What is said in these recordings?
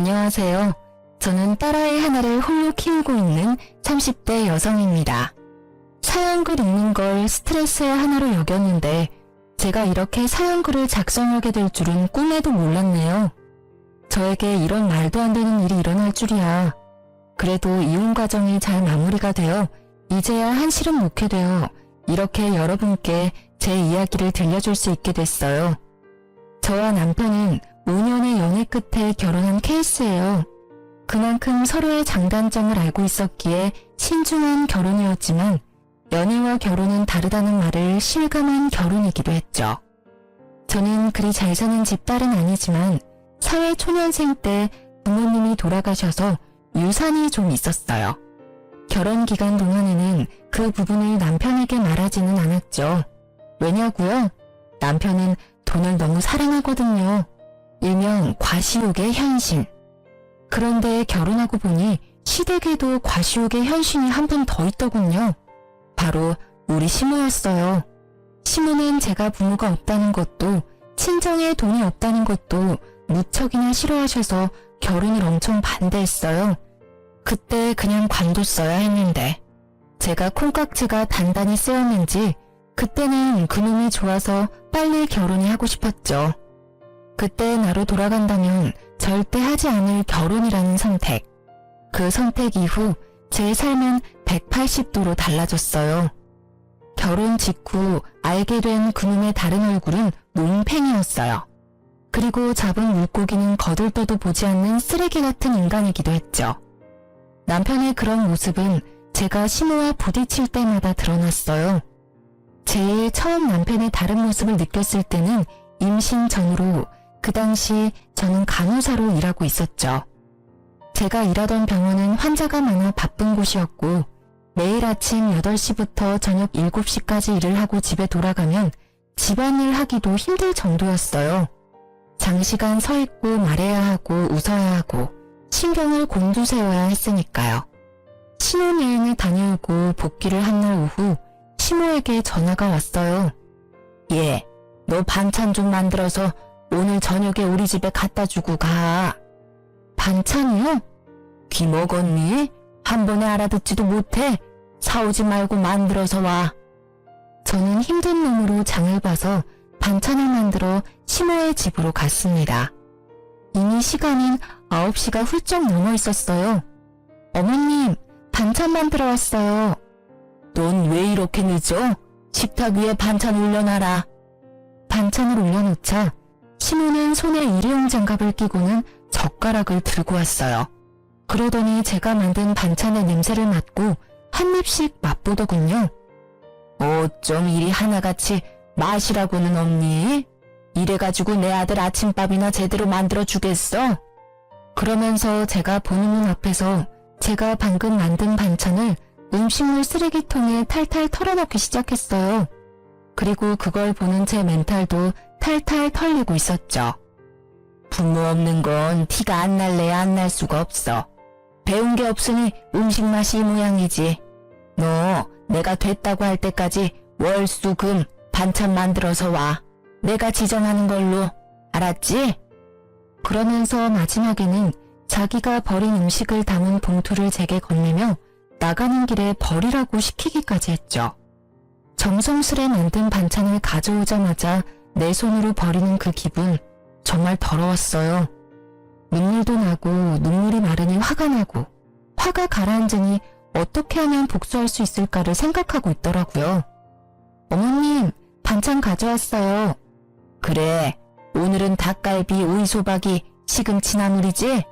안녕하세요. 저는 딸아이 하나를 홀로 키우고 있는 30대 여성입니다. 사연글 읽는 걸 스트레스의 하나로 여겼는데 제가 이렇게 사연글을 작성하게 될 줄은 꿈에도 몰랐네요. 저에게 이런 말도 안 되는 일이 일어날 줄이야. 그래도 이혼 과정이 잘 마무리가 되어 이제야 한시름 놓게 되어 이렇게 여러분께 제 이야기를 들려줄 수 있게 됐어요. 저와 남편은 5년의 연애 끝에 결혼한 케이스예요. 그만큼 서로의 장단점을 알고 있었기에 신중한 결혼이었지만 연애와 결혼은 다르다는 말을 실감한 결혼이기도 했죠. 저는 그리 잘 사는 집딸은 아니지만 사회 초년생 때 부모님이 돌아가셔서 유산이 좀 있었어요. 결혼 기간 동안에는 그 부분을 남편에게 말하지는 않았죠. 왜냐고요? 남편은 돈을 너무 사랑하거든요. 일명 과시욕의 현신. 그런데 결혼하고 보니 시댁에도 과시욕의 현신이 한 분 더 있더군요. 바로 우리 시모였어요. 시모는 제가 부모가 없다는 것도 친정에 돈이 없다는 것도 무척이나 싫어하셔서 결혼을 엄청 반대했어요. 그때 그냥 관뒀어야 했는데 제가 콩깍지가 단단히 쓰였는지 그때는 그놈이 좋아서 빨리 결혼이 하고 싶었죠. 그때 나로 돌아간다면 절대 하지 않을 결혼이라는 선택. 그 선택 이후 제 삶은 180도로 달라졌어요. 결혼 직후 알게 된 그놈의 다른 얼굴은 몽팽이였어요. 그리고 잡은 물고기는 거들떠도 보지 않는 쓰레기 같은 인간이기도 했죠. 남편의 그런 모습은 제가 시모와 부딪힐 때마다 드러났어요. 제일 처음 남편의 다른 모습을 느꼈을 때는 임신 전으로 그 당시 저는 간호사로 일하고 있었죠. 제가 일하던 병원은 환자가 많아 바쁜 곳이었고 매일 아침 8시부터 저녁 7시까지 일을 하고 집에 돌아가면 집안일 하기도 힘들 정도였어요. 장시간 서 있고 말해야 하고 웃어야 하고 신경을 곤두세워야 했으니까요. 신혼여행을 다녀오고 복귀를 한 날 오후 시모에게 전화가 왔어요. 얘, 너 반찬 좀 만들어서 오늘 저녁에 우리 집에 갖다 주고 가. 반찬이요? 귀 먹었니? 한 번에 알아듣지도 못해. 사오지 말고 만들어서 와. 저는 힘든 놈으로 장을 봐서 반찬을 만들어 시모의 집으로 갔습니다. 이미 시간인 9시가 훌쩍 넘어 있었어요. 어머님, 반찬 만들어 왔어요. 넌 왜 이렇게 늦어? 식탁 위에 반찬 올려놔라. 반찬을 올려놓자 시모는 손에 일회용 장갑을 끼고는 젓가락을 들고 왔어요. 그러더니 제가 만든 반찬의 냄새를 맡고 한 입씩 맛보더군요. 어쩜 이리 하나같이 맛이라고는 없니? 이래가지고 내 아들 아침밥이나 제대로 만들어 주겠어? 그러면서 제가 보는 눈 앞에서 제가 방금 만든 반찬을 음식물 쓰레기통에 탈탈 털어넣기 시작했어요. 그리고 그걸 보는 제 멘탈도 탈탈 털리고 있었죠. 부모 없는 건 티가 안 날래야 안 날 수가 없어. 배운 게 없으니 음식 맛이 이 모양이지. 너 내가 됐다고 할 때까지 월, 수, 금 반찬 만들어서 와. 내가 지정하는 걸로. 알았지? 그러면서 마지막에는 자기가 버린 음식을 담은 봉투를 제게 건네며 나가는 길에 버리라고 시키기까지 했죠. 정성스레 만든 반찬을 가져오자마자 내 손으로 버리는 그 기분 정말 더러웠어요. 눈물도 나고 눈물이 마르니 화가 나고 화가 가라앉으니 어떻게 하면 복수할 수 있을까를 생각하고 있더라고요. 어머님, 반찬 가져왔어요. 그래, 오늘은 닭갈비, 오이소박이, 시금치 나물이지?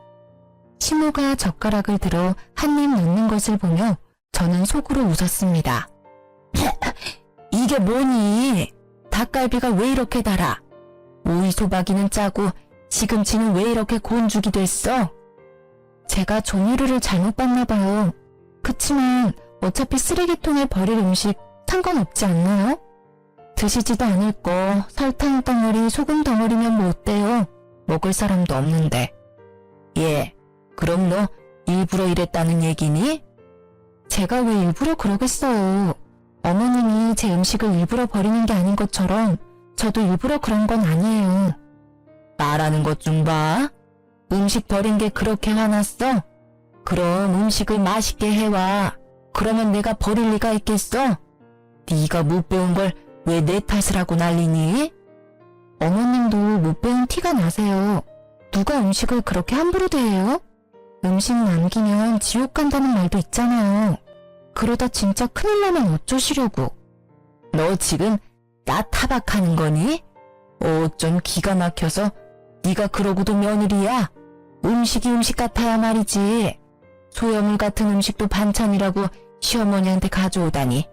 시모가 젓가락을 들어 한 입 넣는 것을 보며 저는 속으로 웃었습니다. 이게 뭐니? 닭갈비가 왜 이렇게 달아? 오이소박이는 짜고 시금치는 왜 이렇게 곤죽이 됐어? 제가 종이류를 잘못 봤나 봐요. 그치만 어차피 쓰레기통에 버릴 음식 상관없지 않나요? 드시지도 않을 거 설탕 덩어리, 소금 덩어리면 뭐 어때요? 먹을 사람도 없는데. 예, 그럼 너 일부러 이랬다는 얘기니? 제가 왜 일부러 그러겠어요. 어머님이 제 음식을 일부러 버리는 게 아닌 것처럼 저도 일부러 그런 건 아니에요. 말하는 것 좀 봐. 음식 버린 게 그렇게 화났어? 그럼 음식을 맛있게 해와. 그러면 내가 버릴 리가 있겠어? 네가 못 배운 걸 왜 내 탓을 하고 난리니? 어머님도 못 배운 티가 나세요. 누가 음식을 그렇게 함부로 대해요? 음식 남기면 지옥 간다는 말도 있잖아요. 그러다 진짜 큰일 나면 어쩌시려고. 너 지금 나 타박하는 거니? 좀 기가 막혀서 네가 그러고도 며느리야? 음식이 음식 같아야 말이지. 소염물 같은 음식도 반찬이라고 시어머니한테 가져오다니.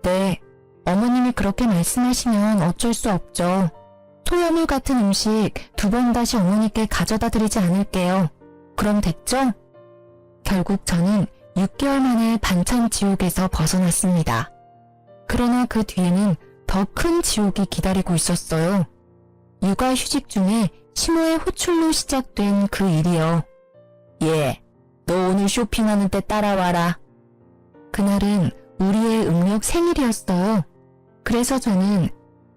네, 어머님이 그렇게 말씀하시면 어쩔 수 없죠. 소염물 같은 음식 2번 다시 어머니께 가져다 드리지 않을게요. 그럼 됐죠? 결국 저는 6개월 만에 반찬 지옥에서 벗어났습니다. 그러나 그 뒤에는 더 큰 지옥이 기다리고 있었어요. 육아휴직 중에 시모의 호출로 시작된 그 일이요. 너 오늘 쇼핑하는 때 따라와라. 그날은 우리의 음력 생일이었어요. 그래서 저는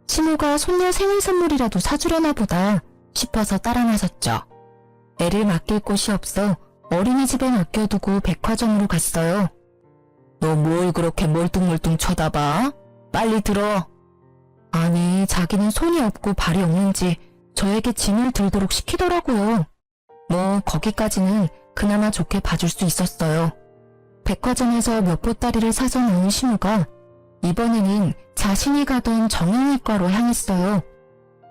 시모가 손녀 생일 선물이라도 사주려나 보다 싶어서 따라 나섰죠. 애를 맡길 곳이 없어 어린이집에 맡겨두고 백화점으로 갔어요. 너 뭘 그렇게 멀뚱멀뚱 쳐다봐? 빨리 들어. 아니, 자기는 손이 없고 발이 없는지 저에게 짐을 들도록 시키더라고요. 뭐 거기까지는 그나마 좋게 봐줄 수 있었어요. 백화점에서 몇 보따리를 사서 나온 시모가 이번에는 자신이 가던 정형외과로 향했어요.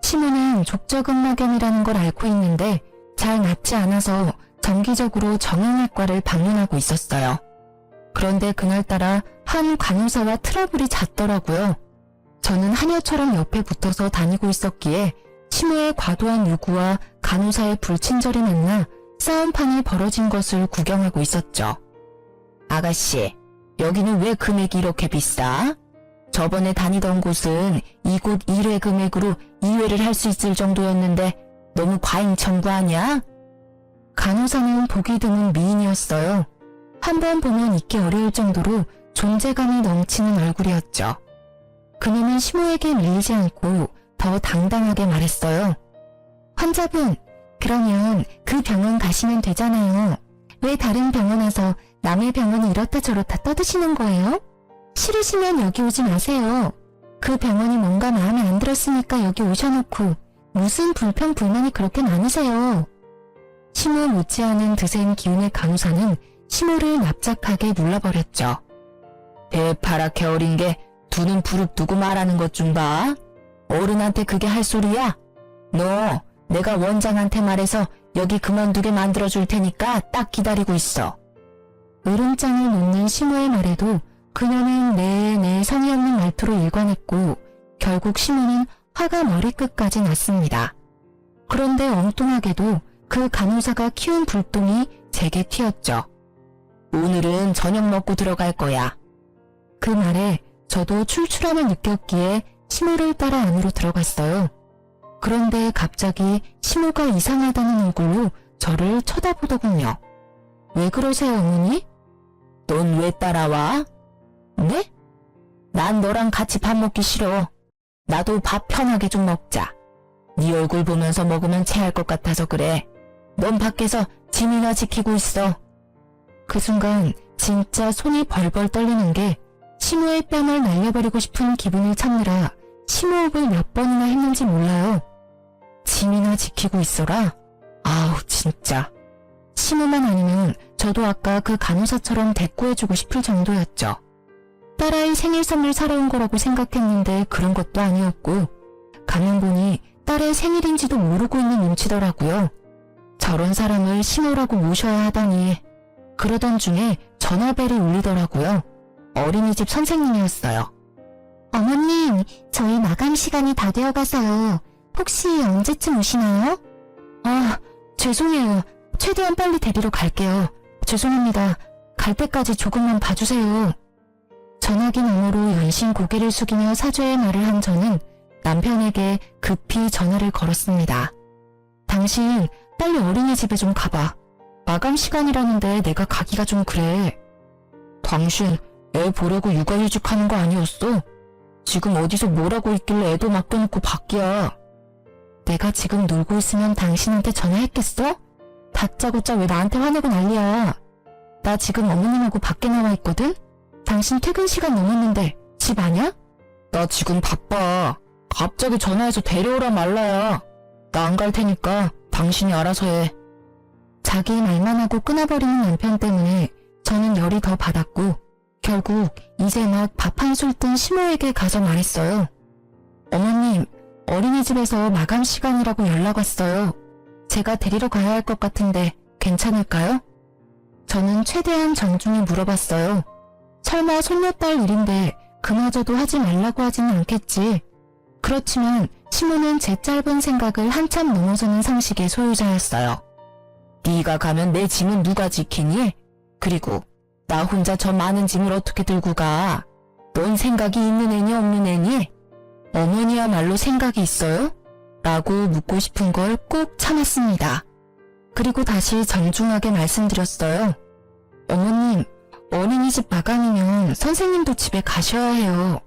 시모는 족저근막염이라는 걸 앓고 있는데 잘 낫지 않아서 정기적으로 정형외과를 방문하고 있었어요. 그런데 그날따라 한 간호사와 트러블이 잦더라고요. 저는 하녀처럼 옆에 붙어서 다니고 있었기에 시모의 과도한 요구와 간호사의 불친절이 만나 싸움판이 벌어진 것을 구경하고 있었죠. 아가씨, 여기는 왜 금액이 이렇게 비싸? 저번에 다니던 곳은 이곳 1회 금액으로 2회를 할 수 있을 정도였는데 너무 과잉 청구 아니야? 간호사는 보기 드문 미인이었어요. 한 번 보면 잊기 어려울 정도로 존재감이 넘치는 얼굴이었죠. 그녀는 시모에게 밀리지 않고 더 당당하게 말했어요. 환자분, 그러면 그 병원 가시면 되잖아요. 왜 다른 병원에서 남의 병원이 이렇다 저렇다 떠드시는 거예요? 싫으시면 여기 오지 마세요. 그 병원이 뭔가 마음에 안 들었으니까 여기 오셔놓고 무슨 불평불만이 그렇게 많으세요? 시모 못지않은 드센 기운의 간호사는 시모를 납작하게 눌러버렸죠. 대파랗게 어린 게 두 눈 부릅뜨고 말하는 것 좀 봐. 어른한테 그게 할 소리야? 너 내가 원장한테 말해서 여기 그만두게 만들어줄 테니까 딱 기다리고 있어. 으름장을 놓는 시모의 말에도 그녀는 네 성의 없는 말투로 일관했고 결국 시모는 화가 머리끝까지 났습니다. 그런데 엉뚱하게도 그 간호사가 키운 불똥이 제게 튀었죠. 오늘은 저녁 먹고 들어갈 거야. 그 말에 저도 출출함을 느꼈기에 시모를 따라 안으로 들어갔어요. 그런데 갑자기 시모가 이상하다는 얼굴로 저를 쳐다보더군요. 왜 그러세요, 어머니? 넌 왜 따라와? 네? 난 너랑 같이 밥 먹기 싫어. 나도 밥 편하게 좀 먹자. 네 얼굴 보면서 먹으면 체할 것 같아서 그래. 넌 밖에서 짐이나 지키고 있어. 그 순간 진짜 손이 벌벌 떨리는 게 시모의 뺨을 날려버리고 싶은 기분을 참느라 심호흡을 몇 번이나 했는지 몰라요. 짐이나 지키고 있어라? 아우 진짜. 시모만 아니면 저도 아까 그 간호사처럼 대꾸해주고 싶을 정도였죠. 딸아이 생일 선물 사러 온 거라고 생각했는데 그런 것도 아니었고 가면 보니 딸의 생일인지도 모르고 있는 눈치더라고요. 저런 사람을 시모라고 모셔야 하다니. 그러던 중에 전화벨이 울리더라고요. 어린이집 선생님이었어요. 어머님, 저희 마감 시간이 다 되어가서요. 혹시 언제쯤 오시나요? 아, 죄송해요. 최대한 빨리 데리러 갈게요. 죄송합니다. 갈 때까지 조금만 봐주세요. 전화기 너머로 연신 고개를 숙이며 사죄의 말을 한 저는 남편에게 급히 전화를 걸었습니다. 당신 빨리 어린이집에 좀 가봐. 마감 시간이라는데 내가 가기가 좀 그래. 당신 애 보려고 육아휴직하는 거 아니었어? 지금 어디서 뭐라고 있길래 애도 맡겨놓고 밖이야. 내가 지금 놀고 있으면 당신한테 전화했겠어? 다짜고짜 왜 나한테 화내고 난리야. 나 지금 어머님하고 밖에 나와 있거든? 당신 퇴근 시간 넘었는데 집 아냐? 나 지금 바빠. 갑자기 전화해서 데려오라 말라야. 나 안 갈 테니까 당신이 알아서 해. 자기 말만 하고 끊어버리는 남편 때문에 저는 열이 더 받았고 결국 이제 막 밥 한 술 뜬 시모에게 가서 말했어요. 어머님, 어린이집에서 마감 시간이라고 연락 왔어요. 제가 데리러 가야 할 것 같은데 괜찮을까요? 저는 최대한 정중히 물어봤어요. 설마 손녀딸 일인데 그마저도 하지 말라고 하지는 않겠지. 그렇지만 시모는 제 짧은 생각을 한참 넘어서는 상식의 소유자였어요. 네가 가면 내 짐은 누가 지키니? 그리고 나 혼자 저 많은 짐을 어떻게 들고 가? 넌 생각이 있는 애니 없는 애니? 어머니야말로 생각이 있어요? 라고 묻고 싶은 걸 꼭 참았습니다. 그리고 다시 정중하게 말씀드렸어요. 어머님, 어린이집 마감이면 선생님도 집에 가셔야 해요.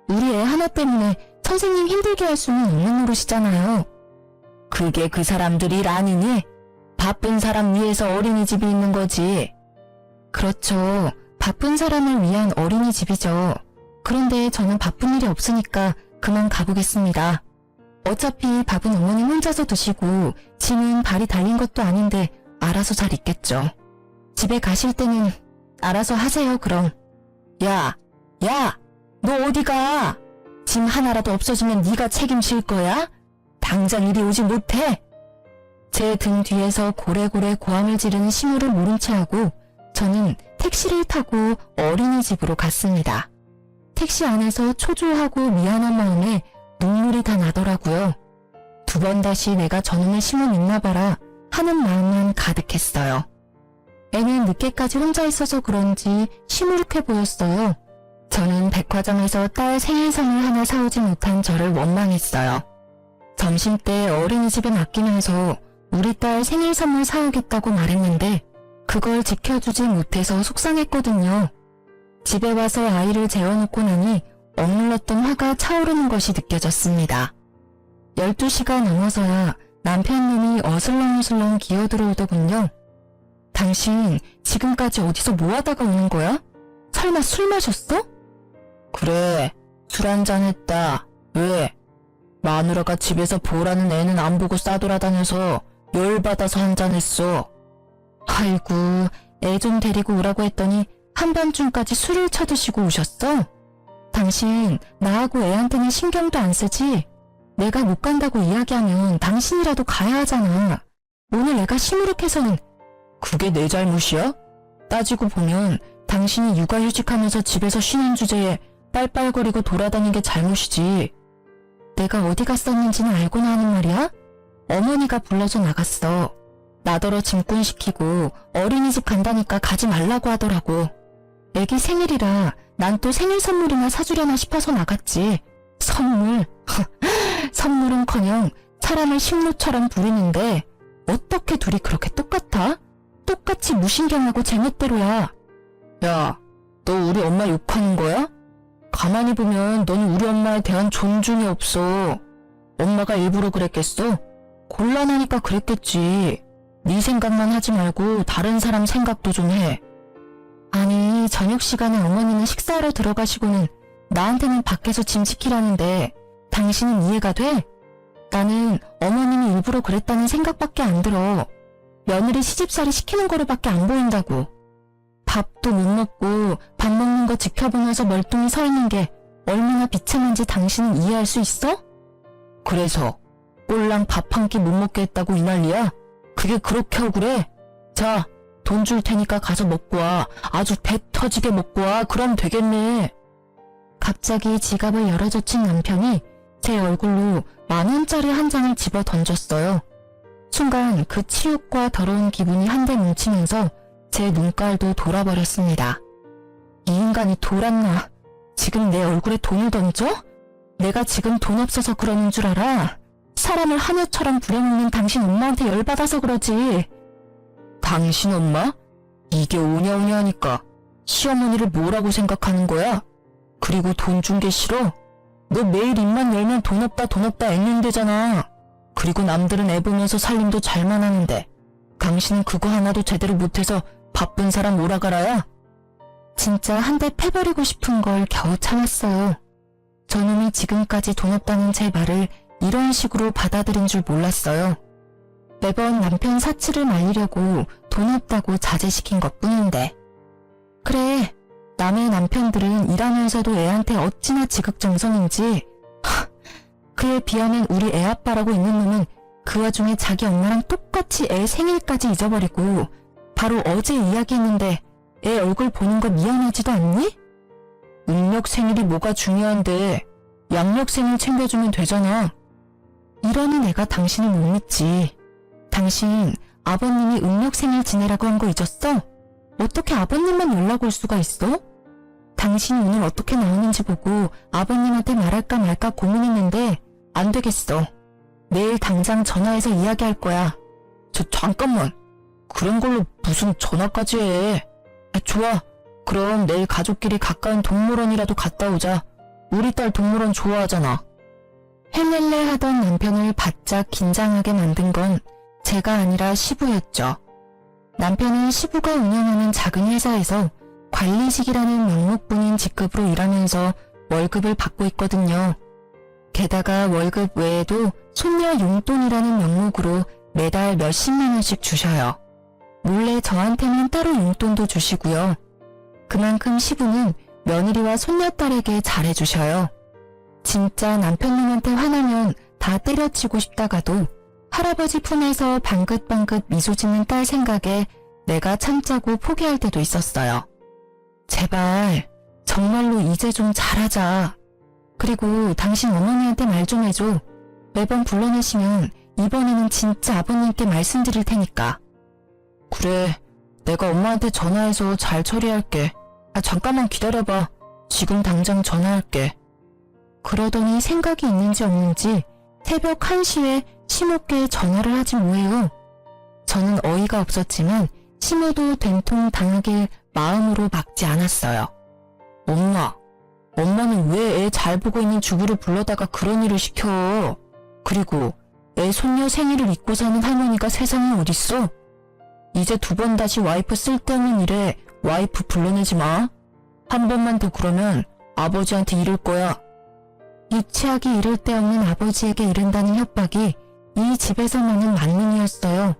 우리 애 하나 때문에 선생님 힘들게 할 수는 없는 노릇이잖아요. 그게 그 사람들 일 아니니? 바쁜 사람 위해서 어린이집이 있는 거지. 그렇죠. 바쁜 사람을 위한 어린이집이죠. 그런데 저는 바쁜 일이 없으니까 그만 가보겠습니다. 어차피 밥은 어머님 혼자서 드시고 짐은 발이 달린 것도 아닌데 알아서 잘 있겠죠. 집에 가실 때는 알아서 하세요, 그럼. 야, 너 어디 가? 짐 하나라도 없어지면 네가 책임질 거야? 당장 이리 오지 못해? 제 등 뒤에서 고래고래 고함을 지르는 시무를 모른 채 하고 저는 택시를 타고 어린이집으로 갔습니다. 택시 안에서 초조하고 미안한 마음에 눈물이 다 나더라고요. 두 번 다시 내가 저놈의 시무 믿나 봐라 하는 마음만 가득했어요. 애는 늦게까지 혼자 있어서 그런지 시무룩해 보였어요. 저는 백화점에서 딸 생일 선물 하나 사오지 못한 저를 원망했어요. 점심때 어린이집에 맡기면서 우리 딸 생일 선물 사오겠다고 말했는데 그걸 지켜주지 못해서 속상했거든요. 집에 와서 아이를 재워놓고 나니 억눌렀던 화가 차오르는 것이 느껴졌습니다. 12시가 넘어서야 남편놈이 어슬렁어슬렁 기어들어오더군요. 당신 지금까지 어디서 뭐하다가 오는 거야? 설마 술 마셨어? 그래, 술 한잔 했다. 왜? 마누라가 집에서 보라는 애는 안 보고 싸돌아다녀서 열받아서 한잔 했어. 아이고, 애 좀 데리고 오라고 했더니 한밤중까지 술을 쳐드시고 오셨어? 당신 나하고 애한테는 신경도 안 쓰지? 내가 못 간다고 이야기하면 당신이라도 가야 하잖아. 오늘 애가 시무룩해서는 그게 내 잘못이야? 따지고 보면 당신이 육아휴직하면서 집에서 쉬는 주제에 빨빨거리고 돌아다닌 게 잘못이지. 내가 어디 갔었는지는 알고나 하는 말이야? 어머니가 불러서 나갔어. 나더러 짐꾼 시키고 어린이집 간다니까 가지 말라고 하더라고. 애기 생일이라 난 또 생일 선물이나 사주려나 싶어서 나갔지. 선물? 선물은커녕 사람을 식물처럼 부리는데 어떻게 둘이 그렇게 똑같아? 똑같이 무신경하고 제멋대로야. 야, 너 우리 엄마 욕하는 거야? 가만히 보면 넌 우리 엄마에 대한 존중이 없어. 엄마가 일부러 그랬겠어? 곤란하니까 그랬겠지. 네 생각만 하지 말고 다른 사람 생각도 좀 해. 아니, 저녁 시간에 어머니는 식사하러 들어가시고는 나한테는 밖에서 짐 지키라는데 당신은 이해가 돼? 나는 어머님이 일부러 그랬다는 생각밖에 안 들어. 며느리 시집살이 시키는 거로밖에 안 보인다고. 밥도 못 먹고 밥 먹는 거 지켜보면서 멀뚱히 서 있는 게 얼마나 비참한지 당신은 이해할 수 있어? 그래서 꼴랑 밥 한 끼 못 먹게 했다고 이 난리야? 그게 그렇게 억울해? 자, 돈 줄 테니까 가서 먹고 와. 아주 배 터지게 먹고 와. 그럼 되겠네. 갑자기 지갑을 열어젖힌 남편이 제 얼굴로 10,000원짜리 한 장을 집어 던졌어요. 순간 그 치욕과 더러운 기분이 한데 뭉치면서 제 눈깔도 돌아버렸습니다. 이 인간이 돌았나? 지금 내 얼굴에 돈을 던져? 내가 지금 돈 없어서 그러는 줄 알아? 사람을 하녀처럼 부려먹는 당신 엄마한테 열받아서 그러지. 당신 엄마? 이게 오냐오냐 하니까 시어머니를 뭐라고 생각하는 거야? 그리고 돈 준 게 싫어? 너 매일 입만 열면 돈 없다 앵는데잖아. 그리고 남들은 애 보면서 살림도 잘만 하는데 당신은 그거 하나도 제대로 못해서 바쁜 사람 오라가라야? 진짜 한 대 패버리고 싶은 걸 겨우 참았어요. 저놈이 지금까지 돈 없다는 제 말을 이런 식으로 받아들인 줄 몰랐어요. 매번 남편 사치를 말리려고 돈 없다고 자제시킨 것뿐인데. 그래, 남의 남편들은 일하면서도 애한테 어찌나 지극정성인지. 그에 비하면 우리 애아빠라고 있는 놈은 그 와중에 자기 엄마랑 똑같이 애 생일까지 잊어버리고 바로 어제 이야기했는데 애 얼굴 보는 거 미안하지도 않니? 음력 생일이 뭐가 중요한데 양력 생일 챙겨주면 되잖아. 이러니 내가 당신을 못 믿지. 당신 아버님이 음력 생일 지내라고 한 거 잊었어? 어떻게 아버님만 연락 올 수가 있어? 당신이 오늘 어떻게 나오는지 보고 아버님한테 말할까 말까 고민했는데 안 되겠어. 내일 당장 전화해서 이야기할 거야. 잠깐만. 그런 걸로 무슨 전화까지 해. 좋아. 그럼 내일 가족끼리 가까운 동물원이라도 갔다 오자. 우리 딸 동물원 좋아하잖아. 헬렐레 하던 남편을 바짝 긴장하게 만든 건 제가 아니라 시부였죠. 남편은 시부가 운영하는 작은 회사에서 관리직이라는 명목뿐인 직급으로 일하면서 월급을 받고 있거든요. 게다가 월급 외에도 손녀 용돈이라는 명목으로 매달 몇십만 원씩 주셔요. 몰래 저한테는 따로 용돈도 주시고요. 그만큼 시부는 며느리와 손녀딸에게 잘해주셔요. 진짜 남편님한테 화나면 다 때려치고 싶다가도 할아버지 품에서 방긋방긋 미소 짓는 딸 생각에 내가 참자고 포기할 때도 있었어요. 제발 정말로 이제 좀 잘하자. 그리고 당신 어머니한테 말 좀 해줘. 매번 불러내시면 이번에는 진짜 아버님께 말씀드릴 테니까. 그래, 내가 엄마한테 전화해서 잘 처리할게. 잠깐만 기다려봐. 지금 당장 전화할게. 그러더니 생각이 있는지 없는지 새벽 1시에 시모께 전화를 하지 뭐해요. 저는 어이가 없었지만 시모도 된통 당하길 마음으로 막지 않았어요. 엄마는 왜 애 잘 보고 있는 주부를 불러다가 그런 일을 시켜? 그리고 애 손녀 생일을 잊고 사는 할머니가 세상에 어딨어? 이제 2번 다시 와이프 쓸데없는 일에 와이프 불러내지 마. 한 번만 더 그러면 아버지한테 이를 거야. 유치하기 이를 데 없는 아버지에게 이른다는 협박이 이 집에서만은 만능이었어요.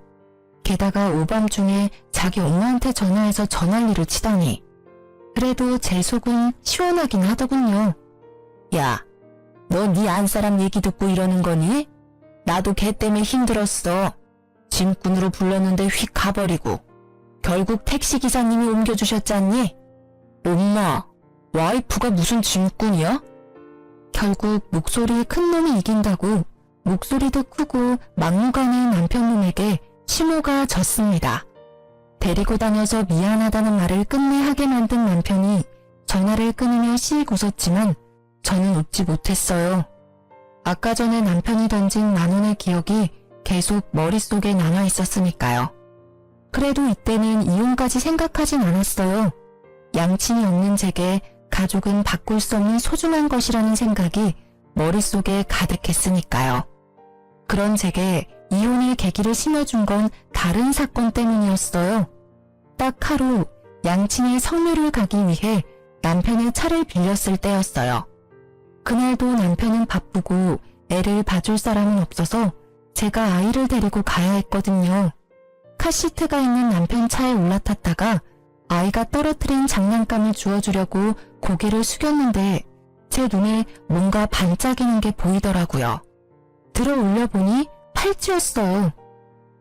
게다가 오밤중에 자기 엄마한테 전화해서 전화리를 치다니. 그래도 제 속은 시원하긴 하더군요. 야, 너 네 안사람 얘기 듣고 이러는 거니? 나도 걔 때문에 힘들었어. 짐꾼으로 불렀는데 휙 가버리고 결국 택시기사님이 옮겨주셨잖니? 엄마, 와이프가 무슨 짐꾼이야? 결국 목소리 큰 놈이 이긴다고 목소리도 크고 막무가내인 남편놈에게 시모가 졌습니다. 데리고 다녀서 미안하다는 말을 끝내 하게 만든 남편이 전화를 끊으며 씩 웃었지만 저는 웃지 못했어요. 아까 전에 남편이 던진 10,000원의 기억이 계속 머릿속에 남아있었으니까요. 그래도 이때는 이혼까지 생각하진 않았어요. 양친이 없는 제게 가족은 바꿀 수 없는 소중한 것이라는 생각이 머릿속에 가득했으니까요. 그런 제게 이혼의 계기를 심어준 건 다른 사건 때문이었어요. 딱 하루 양친의 성묘를 가기 위해 남편의 차를 빌렸을 때였어요. 그날도 남편은 바쁘고 애를 봐줄 사람은 없어서 제가 아이를 데리고 가야 했거든요. 카시트가 있는 남편 차에 올라탔다가 아이가 떨어뜨린 장난감을 주워주려고 고개를 숙였는데 제 눈에 뭔가 반짝이는 게 보이더라고요. 들어 올려보니 팔찌였어요.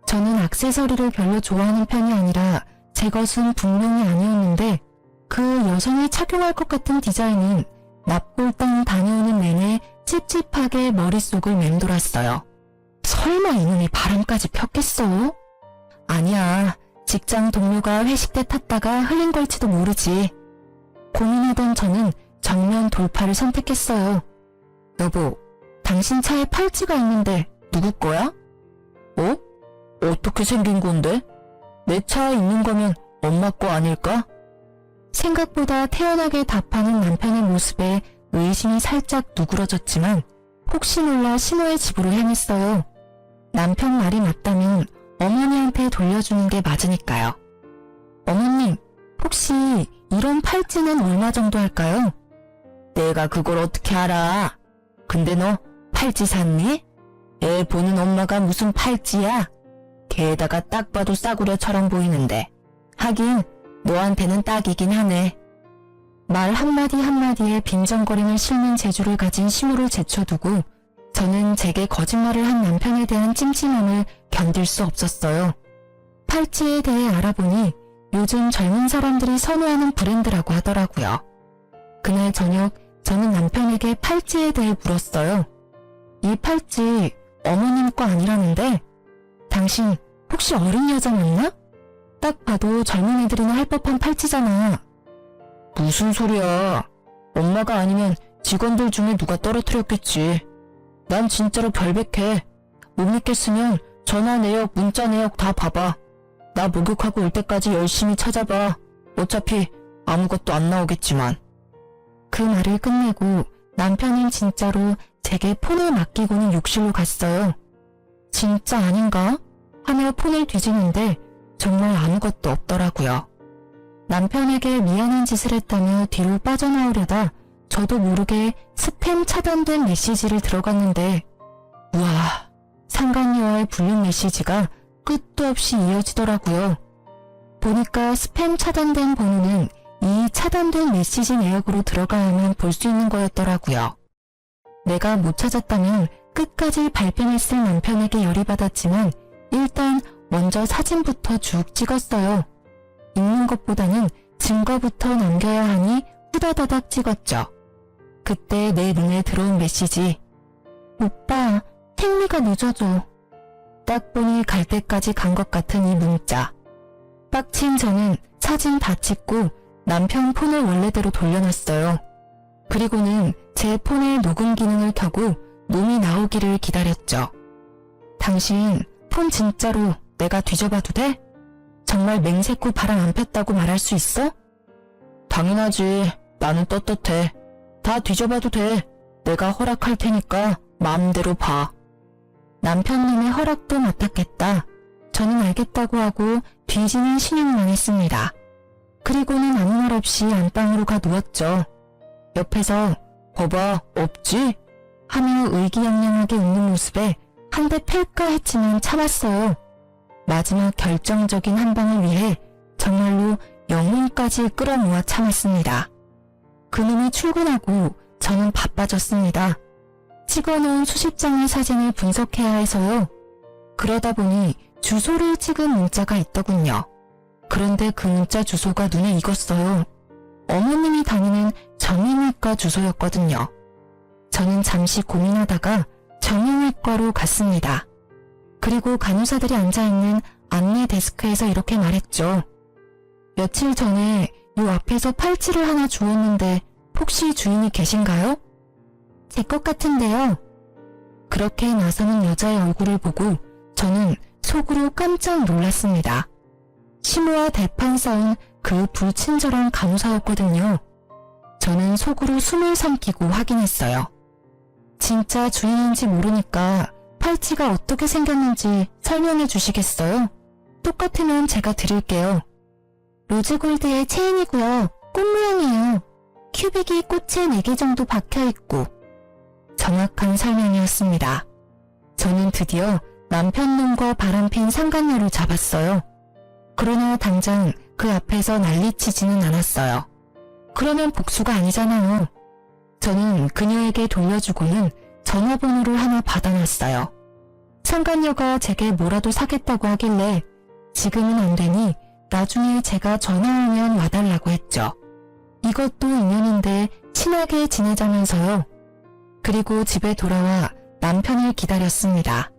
저는 액세서리를 별로 좋아하는 편이 아니라 제 것은 분명히 아니었는데 그 여성이 착용할 것 같은 디자인은 납골당 다녀오는 내내 찝찝하게 머릿속을 맴돌았어요. 설마 이놈이 바람까지 폈겠어? 아니야. 직장 동료가 회식 때 탔다가 흘린 걸지도 모르지. 고민하던 저는 정면 돌파를 선택했어요. 여보, 당신 차에 팔찌가 있는데 누구 거야? 어? 어떻게 생긴 건데? 내 차에 있는 거면 엄마 거 아닐까? 생각보다 태연하게 답하는 남편의 모습에 의심이 살짝 누그러졌지만 혹시 몰라 신호의 집으로 향했어요. 남편 말이 맞다면 어머니한테 돌려주는 게 맞으니까요. 어머님, 혹시 이런 팔찌는 얼마 정도 할까요? 내가 그걸 어떻게 알아? 근데 너 팔찌 샀니? 애 보는 엄마가 무슨 팔찌야? 게다가 딱 봐도 싸구려처럼 보이는데. 하긴 너한테는 딱이긴 하네. 말 한마디 한마디에 빈정거림을 싣는 재주를 가진 시모를 제쳐두고 저는 제게 거짓말을 한 남편에 대한 찜찜함을 견딜 수 없었어요. 팔찌에 대해 알아보니 요즘 젊은 사람들이 선호하는 브랜드라고 하더라고요. 그날 저녁 저는 남편에게 팔찌에 대해 물었어요. 이 팔찌 어머님 거 아니라는데 당신 혹시 어린 여자 맞나? 딱 봐도 젊은 애들이나 할 법한 팔찌잖아. 무슨 소리야. 엄마가 아니면 직원들 중에 누가 떨어뜨렸겠지. 난 진짜로 결백해. 못 믿겠으면 전화 내역, 문자 내역 다 봐봐. 나 목욕하고 올 때까지 열심히 찾아봐. 어차피 아무것도 안 나오겠지만. 그 말을 끝내고 남편은 진짜로 제게 폰을 맡기고는 욕실로 갔어요. 진짜 아닌가? 하며 폰을 뒤지는데 정말 아무것도 없더라고요. 남편에게 미안한 짓을 했다며 뒤로 빠져나오려다 저도 모르게 스팸 차단된 메시지를 들어갔는데 우와, 상간녀와의 불륜 메시지가 끝도 없이 이어지더라고요. 보니까 스팸 차단된 번호는 이 차단된 메시지 내역으로 들어가야만 볼 수 있는 거였더라고요. 내가 못 찾았다면 끝까지 발뺌했을 남편에게 열이 받았지만 일단 먼저 사진부터 쭉 찍었어요. 읽는 것보다는 증거부터 남겨야 하니 후다다닥 찍었죠. 그때 내 눈에 들어온 메시지. 오빠, 택미가 늦어져. 딱 보니 갈 때까지 간 것 같은 이 문자. 빡친 저는 사진 다 찍고 남편 폰을 원래대로 돌려놨어요. 그리고는 제 폰의 녹음 기능을 켜고 놈이 나오기를 기다렸죠. 당신 폰 진짜로 내가 뒤져봐도 돼? 정말 맹세코 바람 안 폈다고 말할 수 있어? 당연하지. 나는 떳떳해. 다 뒤져봐도 돼. 내가 허락할 테니까 마음대로 봐. 남편님의 허락도 맡았겠다. 저는 알겠다고 하고 뒤지는 신용만 했습니다. 그리고는 아무 말 없이 안방으로 가 누웠죠. 옆에서 봐봐, 없지? 하며 의기양양하게 웃는 모습에 한 대 팰까 했지만 참았어요. 마지막 결정적인 한 방을 위해 정말로 영혼까지 끌어모아 참았습니다. 그놈이 출근하고 저는 바빠졌습니다. 찍어놓은 수십 장의 사진을 분석해야 해서요. 그러다 보니 주소를 찍은 문자가 있더군요. 그런데 그 문자 주소가 눈에 익었어요. 어머님이 다니는 정형외과 주소였거든요. 저는 잠시 고민하다가 정형외과로 갔습니다. 그리고 간호사들이 앉아있는 안내 데스크에서 이렇게 말했죠. 며칠 전에 요 앞에서 팔찌를 하나 주웠는데 혹시 주인이 계신가요? 제 것 같은데요. 그렇게 나서는 여자의 얼굴을 보고 저는 속으로 깜짝 놀랐습니다. 시모와 대판 싸운 그 불친절한 간호사였거든요. 저는 속으로 숨을 삼키고 확인했어요. 진짜 주인인지 모르니까 팔찌가 어떻게 생겼는지 설명해 주시겠어요? 똑같으면 제가 드릴게요. 로즈골드의 체인이고요. 꽃 모양이에요. 큐빅이 꽃에 4개 정도 박혀있고. 정확한 설명이었습니다. 저는 드디어 남편놈과 바람핀 상간녀를 잡았어요. 그러나 당장 그 앞에서 난리치지는 않았어요. 그러면 복수가 아니잖아요. 저는 그녀에게 돌려주고는 전화번호를 하나 받아놨어요. 상간녀가 제게 뭐라도 사겠다고 하길래 지금은 안 되니 나중에 제가 전화하면 와달라고 했죠. 이것도 인연인데 친하게 지내자면서요. 그리고 집에 돌아와 남편을 기다렸습니다.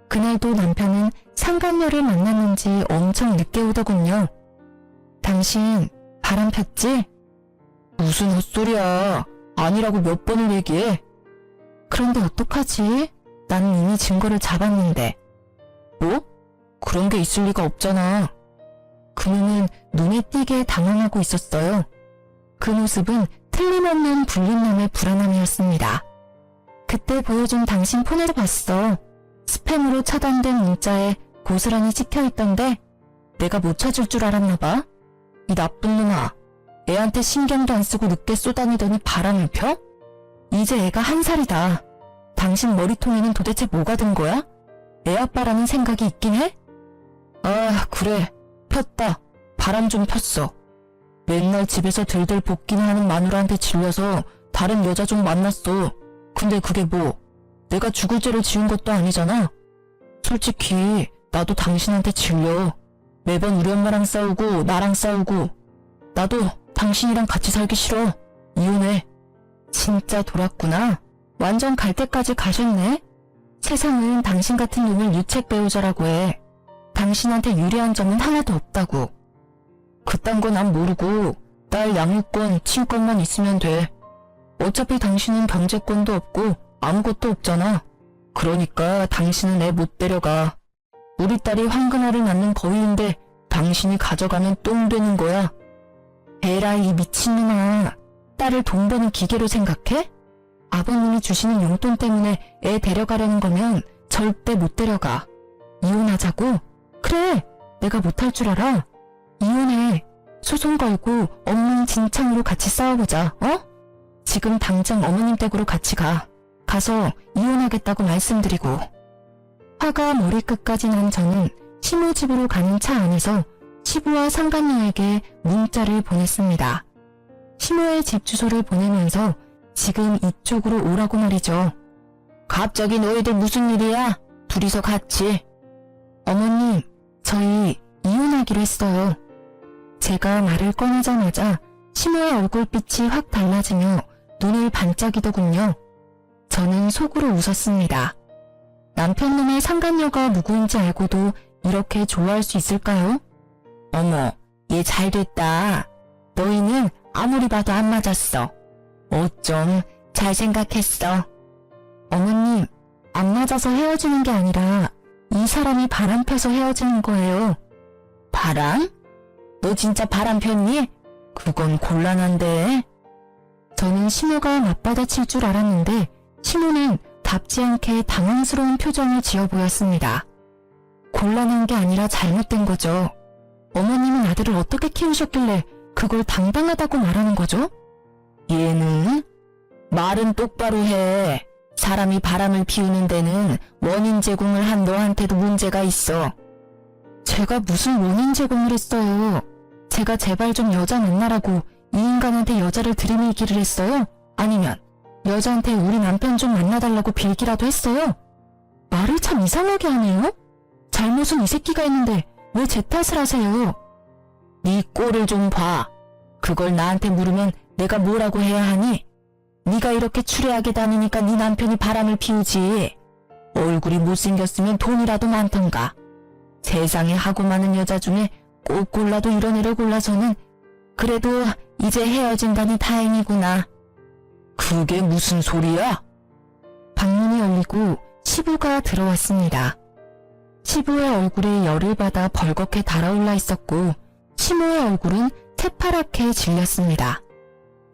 그날도 남편은 상간녀를 만났는지 엄청 늦게 오더군요. 당신 바람 폈지? 무슨 헛소리야. 아니라고 몇 번을 얘기해. 그런데 어떡하지? 나는 이미 증거를 잡았는데. 뭐? 그런 게 있을 리가 없잖아. 그녀는 눈에 띄게 당황하고 있었어요. 그 모습은 틀림없는 불륜남의 불안함이었습니다. 그때 보여준 당신 폰을 봤어. 스팸으로 차단된 문자에 고스란히 찍혀있던데 내가 못 찾을 줄 알았나 봐. 이 나쁜 놈아. 애한테 신경도 안 쓰고 늦게 쏘다니더니 바람을 펴? 이제 애가 1살이다. 당신 머리통에는 도대체 뭐가 든 거야? 애 아빠라는 생각이 있긴 해? 아, 그래. 폈다. 바람 좀 폈어. 맨날 집에서 들들 볶기나 하는 마누라한테 질려서 다른 여자 좀 만났어. 근데 그게 뭐? 내가 죽을 죄를 지은 것도 아니잖아. 솔직히 나도 당신한테 질려. 매번 우리 엄마랑 싸우고 나랑 싸우고. 나도 당신이랑 같이 살기 싫어. 이혼해. 진짜 돌았구나. 완전 갈 때까지 가셨네. 세상은 당신 같은 놈을 유책 배우자라고 해. 당신한테 유리한 점은 하나도 없다고. 그딴 거 난 모르고 딸 양육권, 친권만 있으면 돼. 어차피 당신은 경제권도 없고 아무것도 없잖아. 그러니까 당신은 애 못 데려가. 우리 딸이 황금알을 낳는 거위인데 당신이 가져가면 똥 되는 거야. 에라 이 미친놈아. 딸을 돈 버는 기계로 생각해? 아버님이 주시는 용돈 때문에 애 데려가려는 거면 절대 못 데려가. 이혼하자고? 그래, 내가 못할 줄 알아. 이혼해. 소송 걸고 엉망진창으로 같이 싸워보자, 어? 지금 당장 어머님 댁으로 같이 가. 가서 이혼하겠다고 말씀드리고. 화가 머리끝까지 난 저는 시모 집으로 가는 차 안에서 시부와 상간녀에게 문자를 보냈습니다. 시모의 집 주소를 보내면서 지금 이쪽으로 오라고 말이죠. 갑자기 너희들 무슨 일이야? 둘이서 같이. 어머님, 저희 이혼하기로 했어요. 제가 말을 꺼내자마자 시모의 얼굴빛이 확 달라지며 눈을 반짝이더군요. 저는 속으로 웃었습니다. 남편놈의 상간녀가 누구인지 알고도 이렇게 좋아할 수 있을까요? 어머, 얘 잘됐다. 너희는 아무리 봐도 안 맞았어. 어쩜 잘 생각했어. 어머님, 안 맞아서 헤어지는 게 아니라 이 사람이 바람 펴서 헤어지는 거예요. 바람? 너 진짜 바람 폈니? 그건 곤란한데. 저는 시모가 맞받아칠 줄 알았는데 시모는 답지 않게 당황스러운 표정을 지어 보였습니다. 곤란한 게 아니라 잘못된 거죠. 어머님은 아들을 어떻게 키우셨길래 그걸 당당하다고 말하는 거죠? 얘는? 말은 똑바로 해. 사람이 바람을 피우는 데는 원인 제공을 한 너한테도 문제가 있어. 제가 무슨 원인 제공을 했어요? 제가 제발 좀 여자 만나라고 이 인간한테 여자를 들이밀기를 했어요? 아니면 여자한테 우리 남편 좀 만나달라고 빌기라도 했어요? 말을 참 이상하게 하네요? 잘못은 이 새끼가 했는데 왜 제 탓을 하세요? 네 꼴을 좀 봐. 그걸 나한테 물으면 내가 뭐라고 해야 하니? 네가 이렇게 추레하게 다니니까 네 남편이 바람을 피우지. 얼굴이 못생겼으면 돈이라도 많던가. 세상에 하고 많은 여자 중에 꼭 골라도 이런 애를 골라서는 그래도 이제 헤어진다니 다행이구나. 그게 무슨 소리야? 방문이 열리고 시부가 들어왔습니다. 시부의 얼굴에 열을 받아 벌겋게 달아올라 있었고 시모의 얼굴은 새파랗게 질렸습니다.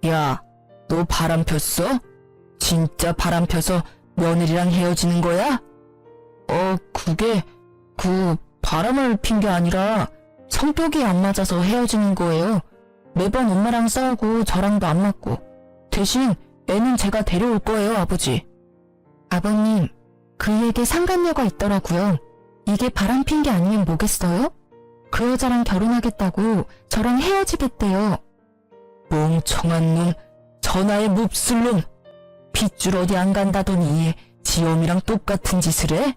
야, 너 바람 폈어? 진짜 바람 펴서 며느리랑 헤어지는 거야? 그게 바람을 핀 게 아니라 성격이 안 맞아서 헤어지는 거예요. 매번 엄마랑 싸우고 저랑도 안 맞고. 대신 애는 제가 데려올 거예요, 아버지. 아버님, 그에게 상간녀가 있더라고요. 이게 바람 핀 게 아니면 뭐겠어요? 그 여자랑 결혼하겠다고 저랑 헤어지겠대요. 멍청한 놈, 전화에 몹쓸 놈. 핏줄 어디 안 간다더니 지 엄이랑 똑같은 짓을 해?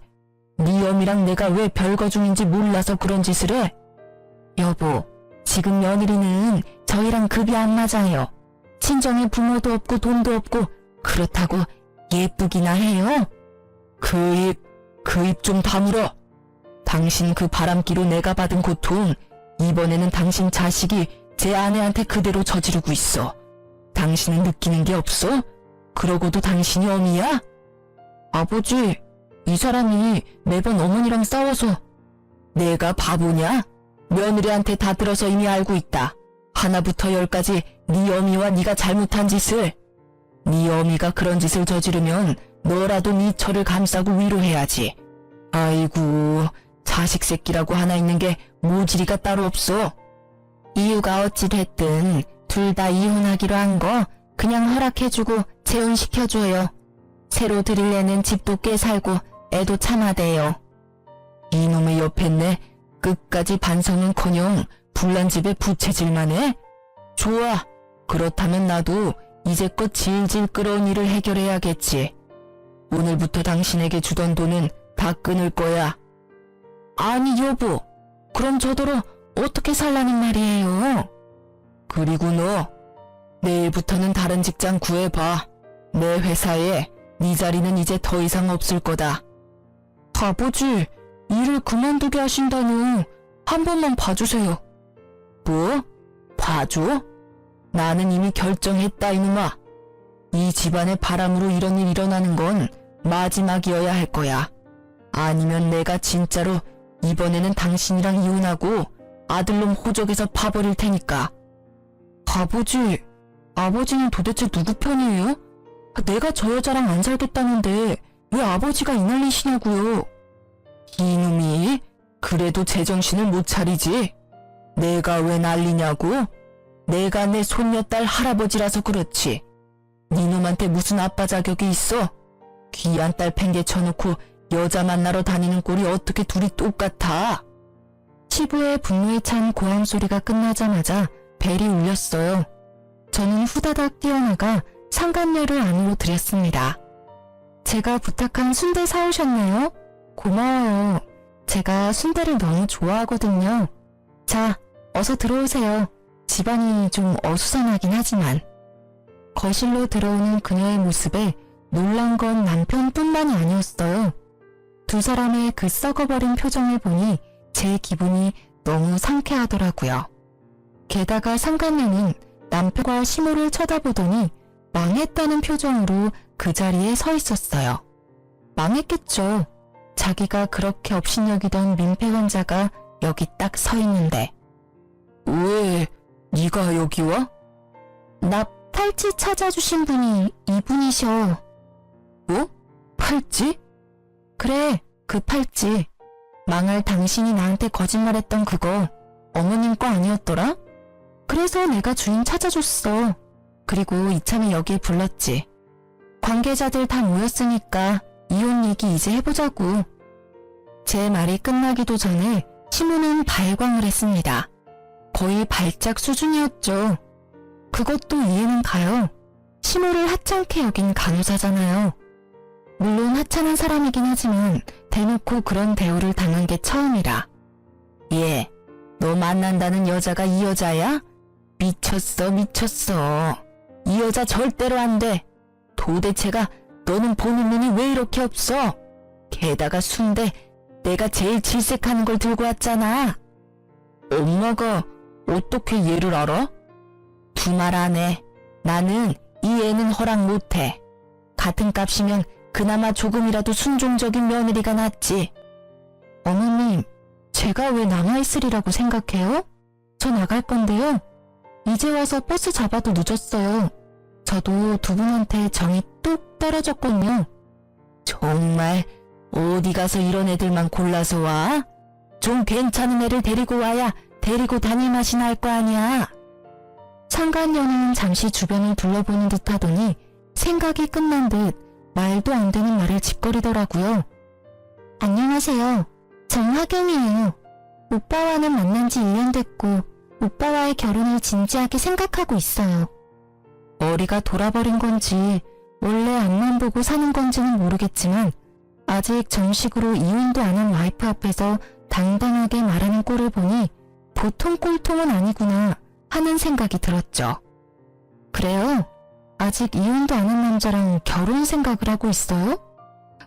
네 엄이랑 내가 왜 별거 중인지 몰라서 그런 짓을 해? 여보, 지금 며느리는 저희랑 급이 안 맞아요. 친정에 부모도 없고 돈도 없고 그렇다고 예쁘기나 해요? 그 입 좀 다물어. 당신 그 바람기로 내가 받은 고통, 이번에는 당신 자식이 제 아내한테 그대로 저지르고 있어. 당신은 느끼는 게 없어? 그러고도 당신이 엄이야? 아버지, 이 사람이 매번 어머니랑 싸워서. 내가 바보냐? 며느리한테 다 들어서 이미 알고 있다. 하나부터 열까지 네 어미와 네가 잘못한 짓을. 네 어미가 그런 짓을 저지르면 너라도 네 처를 감싸고 위로해야지. 아이고, 자식 새끼라고 하나 있는 게 모질이가 따로 없어. 이유가 어찌 됐든 둘 다 이혼하기로 한 거 그냥 허락해주고 재혼시켜줘요. 새로 들일 애는 집도 꽤 살고 애도 참아대요. 이놈의 옆했네. 끝까지 반성은커녕 불난 집에 부채질만 해? 좋아. 그렇다면 나도 이제껏 질질 끌어온 일을 해결해야겠지. 오늘부터 당신에게 주던 돈은 다 끊을 거야. 아니 여보, 그럼 저더러 어떻게 살라는 말이에요? 그리고 너, 내일부터는 다른 직장 구해봐. 내 회사에 네 자리는 이제 더 이상 없을 거다. 아버지, 일을 그만두게 하신다뇨. 한 번만 봐주세요. 뭐? 봐줘? 나는 이미 결정했다 이놈아. 이 집안의 바람으로 이런 일 일어나는 건 마지막이어야 할 거야. 아니면 내가 진짜로 이번에는 당신이랑 이혼하고 아들놈 호적에서 파버릴 테니까. 아버지, 아버지는 도대체 누구 편이에요? 내가 저 여자랑 안 살겠다는데 왜 아버지가 이 난리시냐고요. 이놈이 그래도 제정신을 못 차리지. 내가 왜 난리냐고? 내가 내 손녀딸 할아버지라서 그렇지. 니놈한테 무슨 아빠 자격이 있어? 귀한 딸 팽개쳐놓고 여자 만나러 다니는 꼴이 어떻게 둘이 똑같아? 시부의 분노에 찬 고함 소리가 끝나자마자 벨이 울렸어요. 저는 후다닥 뛰어나가 상간녀를 안으로 들였습니다. 제가 부탁한 순대 사오셨나요? 고마워요. 제가 순대를 너무 좋아하거든요. 자, 어서 들어오세요. 집안이 좀 어수선하긴 하지만. 거실로 들어오는 그녀의 모습에 놀란 건 남편뿐만이 아니었어요. 두 사람의 그 썩어버린 표정을 보니 제 기분이 너무 상쾌하더라고요. 게다가 상간녀는 남편과 시모를 쳐다보더니 망했다는 표정으로 그 자리에 서 있었어요. 망했겠죠. 자기가 그렇게 업신여기던 민폐 환자가 여기 딱 서 있는데. 왜 네가 여기 와? 나 팔찌 찾아주신 분이 이분이셔. 뭐? 팔찌? 그래, 그 팔찌. 망할 당신이 나한테 거짓말했던 그거 어머님 거 아니었더라? 그래서 내가 주인 찾아줬어. 그리고 이참에 여기에 불렀지. 관계자들 다 모였으니까 이혼 얘기 이제 해보자고. 제 말이 끝나기도 전에 시모는 발광을 했습니다. 거의 발작 수준이었죠. 그것도 이해는 가요. 시모를 하찮게 여긴 간호사잖아요. 물론 하찮은 사람이긴 하지만 대놓고 그런 대우를 당한 게 처음이라. 예, 너 만난다는 여자가 이 여자야? 미쳤어, 미쳤어. 이 여자 절대로 안 돼. 도대체가 너는 보는 눈이 왜 이렇게 없어? 게다가 순대 내가 제일 질색하는 걸 들고 왔잖아. 엄마가 어떻게 얘를 알아? 두말 안 해. 나는 이 애는 허락 못해. 같은 값이면 그나마 조금이라도 순종적인 며느리가 낫지. 어머님, 제가 왜 남아있으리라고 생각해요? 저 나갈 건데요. 이제 와서 버스 잡아도 늦었어요. 저도 두 분한테 정이 뚝 떨어졌군요. 정말 어디 가서 이런 애들만 골라서 와? 좀 괜찮은 애를 데리고 와야 데리고 다닐 맛이 날 거 아니야. 상간녀는 잠시 주변을 둘러보는 듯 하더니 생각이 끝난 듯 말도 안 되는 말을 짓거리더라고요. 안녕하세요. 정하경이에요. 오빠와는 만난 지 1년 됐고 오빠와의 결혼을 진지하게 생각하고 있어요. 머리가 돌아버린 건지 원래 앞만 보고 사는 건지는 모르겠지만 아직 정식으로 이혼도 안 한 와이프 앞에서 당당하게 말하는 꼴을 보니 보통 꼴통은 아니구나 하는 생각이 들었죠. 그래요? 아직 이혼도 안 한 남자랑 결혼 생각을 하고 있어요?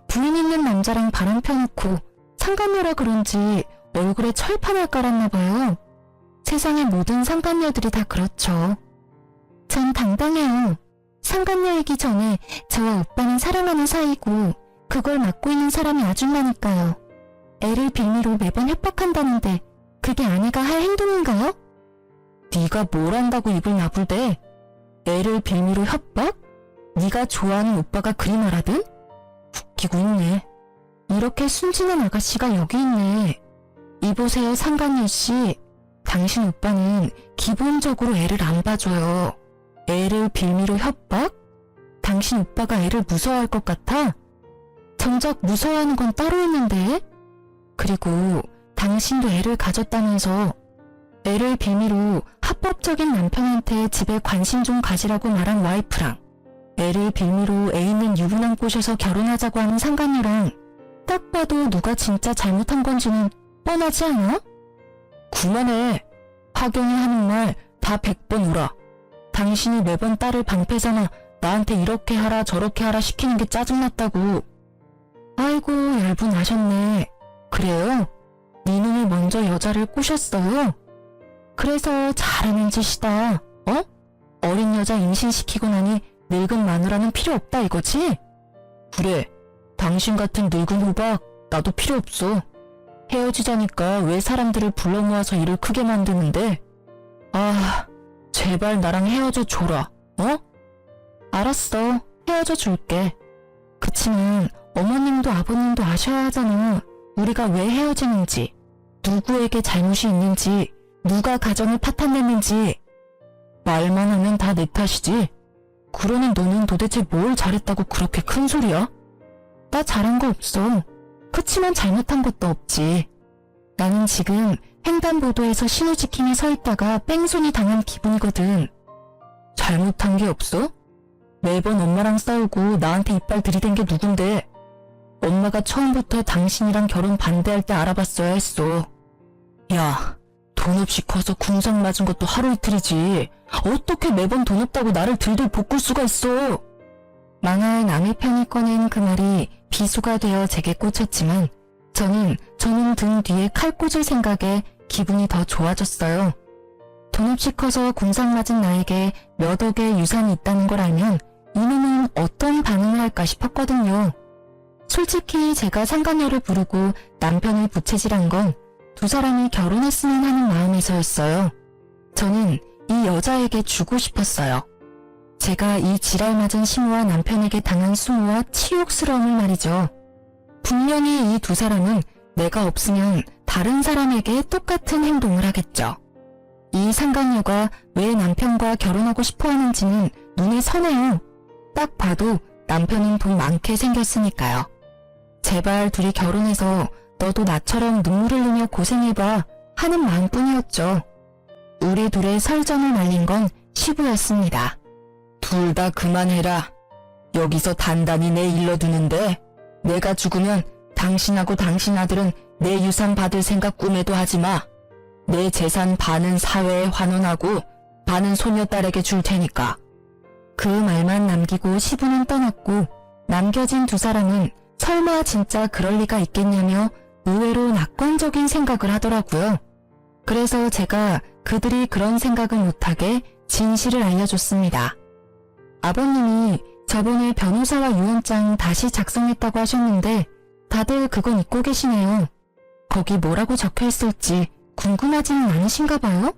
부인 있는 남자랑 바람 펴놓고 상간녀라 그런지 얼굴에 철판을 깔았나 봐요. 세상의 모든 상간녀들이 다 그렇죠. 전 당당해요. 상간녀이기 전에 저와 오빠는 사랑하는 사이고 그걸 맡고 있는 사람이 아줌마니까요. 애를 빌미로 매번 협박한다는데 그게 아내가 할 행동인가요? 네가 뭘 안다고 입을 나불대? 애를 빌미로 협박? 네가 좋아하는 오빠가 그리 말하든? 웃기고 있네. 이렇게 순진한 아가씨가 여기 있네. 이보세요, 상간녀 씨. 당신 오빠는 기본적으로 애를 안 봐줘요. 애를 빌미로 협박? 당신 오빠가 애를 무서워할 것 같아? 정작 무서워하는 건 따로 있는데? 그리고 당신도 애를 가졌다면서 애를 빌미로 합법적인 남편한테 집에 관심 좀 가지라고 말한 와이프랑 애를 빌미로 애 있는 유부남 꼬셔서 결혼하자고 하는 상간녀랑 딱 봐도 누가 진짜 잘못한 건지는 뻔하지 않아? 그만해. 하경이 하는 말 다 100번 울어. 당신이 매번 딸을 방패삼아 나한테 이렇게 하라 저렇게 하라 시키는 게 짜증났다고. 아이고 얄분하셨네. 그래요? 네 눈에 먼저 여자를 꼬셨어요? 그래서 잘하는 짓이다. 어? 어린 여자 임신시키고 나니 늙은 마누라는 필요 없다 이거지? 그래. 당신 같은 늙은 호박 나도 필요 없어. 헤어지자니까 왜 사람들을 불러 모아서 일을 크게 만드는데? 아, 제발 나랑 헤어져 줘라. 어? 알았어. 헤어져 줄게. 그치만 어머님도 아버님도 아셔야 하잖아. 우리가 왜 헤어지는지, 누구에게 잘못이 있는지, 누가 가정을 파탄냈는지. 말만 하면 다 내 탓이지. 그러는 너는 도대체 뭘 잘했다고 그렇게 큰 소리야? 나 잘한 거 없어. 그치만 잘못한 것도 없지. 나는 지금 횡단보도에서 신호지킴이 서 있다가 뺑소니 당한 기분이거든. 잘못한 게 없어? 매번 엄마랑 싸우고 나한테 이빨 들이댄 게 누군데? 엄마가 처음부터 당신이랑 결혼 반대할 때 알아봤어야 했어. 야, 돈 없이 커서 군상 맞은 것도 하루 이틀이지. 어떻게 매번 돈 없다고 나를 들들 볶을 수가 있어? 망할 남의 편이 꺼낸 그 말이 비수가 되어 제게 꽂혔지만 저는 등 뒤에 칼 꽂을 생각에 기분이 더 좋아졌어요. 돈 없이 커서 군상 맞은 나에게 몇 억의 유산이 있다는 걸 알면 이놈은 어떤 반응을 할까 싶었거든요. 솔직히 제가 상간녀를 부르고 남편을 부채질한 건 두 사람이 결혼했으면 하는 마음에서였어요. 저는 이 여자에게 주고 싶었어요. 제가 이 지랄 맞은 시모와 남편에게 당한 수모와 치욕스러움을 말이죠. 분명히 이 두 사람은 내가 없으면 다른 사람에게 똑같은 행동을 하겠죠. 이 상간녀가 왜 남편과 결혼하고 싶어 하는지는 눈에 선해요. 딱 봐도 남편은 돈 많게 생겼으니까요. 제발 둘이 결혼해서 너도 나처럼 눈물을 흘리며 고생해봐 하는 마음뿐이었죠. 우리 둘의 설전을 말린 건 시부였습니다. 둘 다 그만해라. 여기서 단단히 내 일러두는데 내가 죽으면 당신하고 당신 아들은 내 유산 받을 생각 꿈에도 하지 마. 내 재산 반은 사회에 환원하고 반은 소녀딸에게 줄 테니까. 그 말만 남기고 시부는 떠났고 남겨진 두 사람은 설마 진짜 그럴 리가 있겠냐며 의외로 낙관적인 생각을 하더라고요. 그래서 제가 그들이 그런 생각을 못하게 진실을 알려줬습니다. 아버님이 저번에 변호사와 유언장 다시 작성했다고 하셨는데 다들 그건 잊고 계시네요. 거기 뭐라고 적혀있을지 궁금하지는 않으신가 봐요?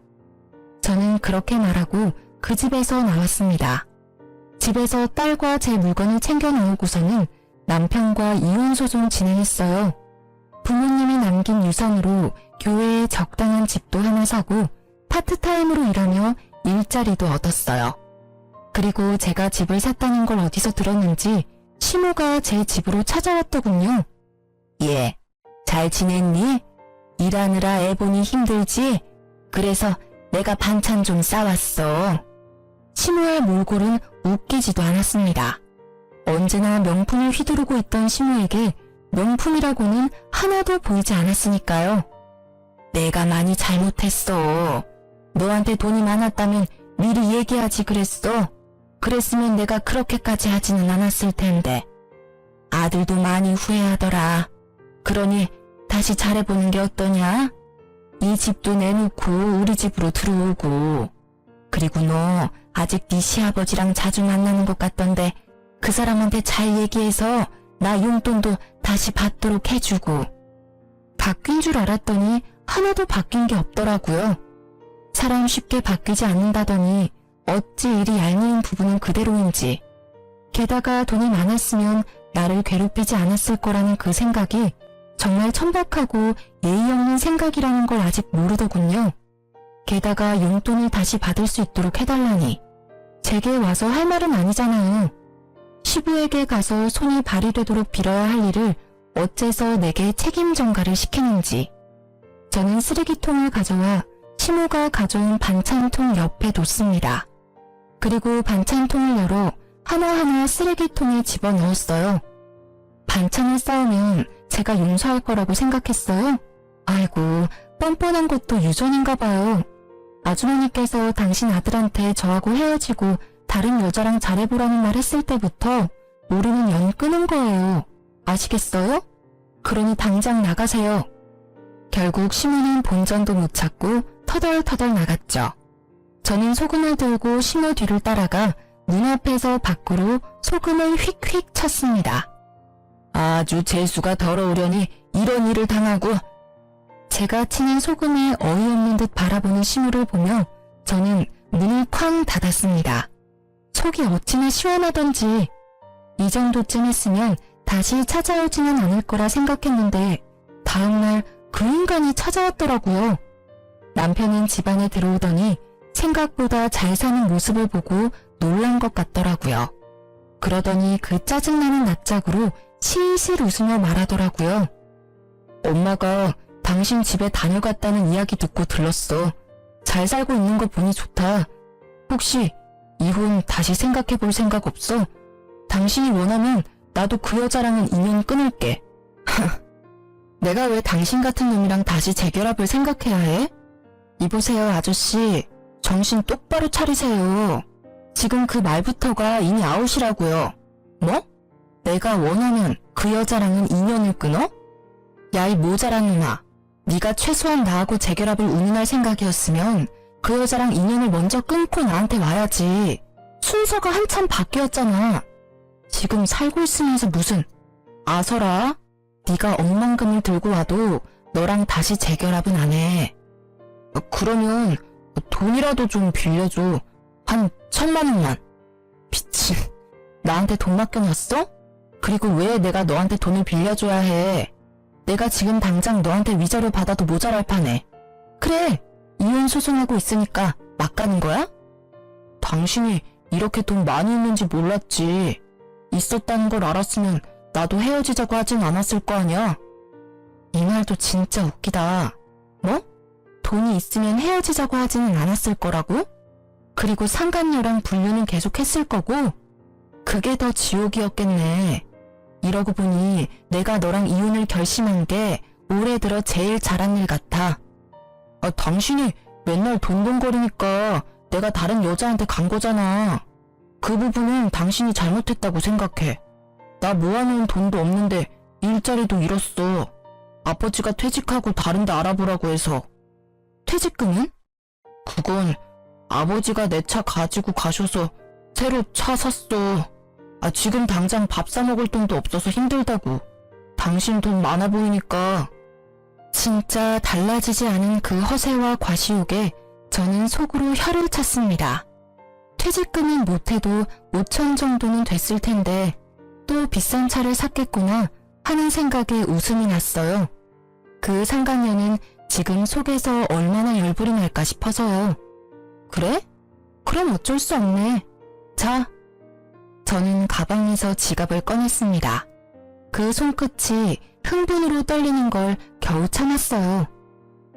저는 그렇게 말하고 그 집에서 나왔습니다. 집에서 딸과 제 물건을 챙겨 나오고서는 남편과 이혼소송 진행했어요. 부모님이 남긴 유산으로 교회에 적당한 집도 하나 사고 파트타임으로 일하며 일자리도 얻었어요. 그리고 제가 집을 샀다는 걸 어디서 들었는지 시모가 제 집으로 찾아왔더군요. 예, 잘 지냈니? 일하느라 애 보니 힘들지? 그래서 내가 반찬 좀 싸왔어. 시모의 몰골은 웃기지도 않았습니다. 언제나 명품을 휘두르고 있던 시모에게 명품이라고는 하나도 보이지 않았으니까요. 내가 많이 잘못했어. 너한테 돈이 많았다면 미리 얘기하지 그랬어. 그랬으면 내가 그렇게까지 하지는 않았을 텐데. 아들도 많이 후회하더라. 그러니 다시 잘해보는 게 어떠냐? 이 집도 내놓고 우리 집으로 들어오고. 그리고 너 아직 네 시아버지랑 자주 만나는 것 같던데 그 사람한테 잘 얘기해서 나 용돈도 다시 받도록 해주고. 바뀐 줄 알았더니 하나도 바뀐 게 없더라고요. 사람 쉽게 바뀌지 않는다더니 어찌 이리 얄미운 부분은 그대로인지. 게다가 돈이 많았으면 나를 괴롭히지 않았을 거라는 그 생각이 정말 천박하고 예의 없는 생각이라는 걸 아직 모르더군요. 게다가 용돈을 다시 받을 수 있도록 해달라니 제게 와서 할 말은 아니잖아요. 시부에게 가서 손이 발이 되도록 빌어야 할 일을 어째서 내게 책임 전가를 시키는지. 저는 쓰레기통을 가져와 시모가 가져온 반찬통 옆에 뒀습니다. 그리고 반찬통을 열어 하나하나 쓰레기통에 집어넣었어요. 반찬을 쌓으면 제가 용서할 거라고 생각했어요? 아이고, 뻔뻔한 것도 유전인가 봐요. 아주머니께서 당신 아들한테 저하고 헤어지고 다른 여자랑 잘해보라는 말 했을 때부터 모르는 연 끄는 거예요. 아시겠어요? 그러니 당장 나가세요. 결국 시모는 본전도 못 찾고 터덜터덜 나갔죠. 저는 소금을 들고 시모 뒤를 따라가 문 앞에서 밖으로 소금을 휙휙 쳤습니다. 아주 재수가 더러우려니 이런 일을 당하고. 제가 치는 소금에 어이없는 듯 바라보는 시모를 보며 저는 문을 쾅 닫았습니다. 속이 어찌나 시원하던지. 이 정도쯤 했으면 다시 찾아오지는 않을 거라 생각했는데 다음날 그 인간이 찾아왔더라고요. 남편은 집안에 들어오더니 생각보다 잘 사는 모습을 보고 놀란 것 같더라고요. 그러더니 그 짜증나는 낯짝으로 실실 웃으며 말하더라고요. 엄마가 당신 집에 다녀갔다는 이야기 듣고 들렀어. 잘 살고 있는 거 보니 좋다. 혹시 이혼 다시 생각해 볼 생각 없어? 당신이 원하면 나도 그 여자랑은 인연 끊을게. 내가 왜 당신 같은 놈이랑 다시 재결합을 생각해야 해? 이보세요, 아저씨. 정신 똑바로 차리세요. 지금 그 말부터가 이미 아웃이라고요. 뭐? 내가 원하면 그 여자랑은 인연을 끊어? 야, 이 모자란 놈아. 네가 최소한 나하고 재결합을 운운할 생각이었으면 그 여자랑 인연을 먼저 끊고 나한테 와야지. 순서가 한참 바뀌었잖아. 지금 살고 있으면서 무슨. 아서라, 네가 억만금을 들고 와도 너랑 다시 재결합은 안 해. 그러면 돈이라도 좀 빌려줘. 한 1,000만 원만. 미친. 나한테 돈 맡겨놨어? 그리고 왜 내가 너한테 돈을 빌려줘야 해? 내가 지금 당장 너한테 위자료 받아도 모자랄 판에. 그래, 이혼 소송하고 있으니까 막 가는 거야? 당신이 이렇게 돈 많이 있는지 몰랐지. 있었다는 걸 알았으면 나도 헤어지자고 하진 않았을 거 아니야. 이 말도 진짜 웃기다. 뭐? 돈이 있으면 헤어지자고 하지는 않았을 거라고? 그리고 상간녀랑 분류는 계속 했을 거고? 그게 더 지옥이었겠네. 이러고 보니 내가 너랑 이혼을 결심한 게 올해 들어 제일 잘한 일 같아. 당신이 맨날 돈돈거리니까 내가 다른 여자한테 간 거잖아. 그 부분은 당신이 잘못했다고 생각해. 나 모아놓은 돈도 없는데 일자리도 잃었어. 아버지가 퇴직하고 다른 데 알아보라고 해서. 퇴직금은? 그건 아버지가 내 차 가지고 가셔서 새로 차 샀어. 지금 당장 밥 사 먹을 돈도 없어서 힘들다고. 당신 돈 많아 보이니까. 진짜 달라지지 않은 그 허세와 과시욕에 저는 속으로 혀를 찼습니다. 퇴직금은 못해도 5천 정도는 됐을 텐데 또 비싼 차를 샀겠구나 하는 생각에 웃음이 났어요. 그 상간녀는 지금 속에서 얼마나 열불이 날까 싶어서요. 그래? 그럼 어쩔 수 없네. 자. 저는 가방에서 지갑을 꺼냈습니다. 그 손끝이 흥분으로 떨리는 걸 겨우 참았어요.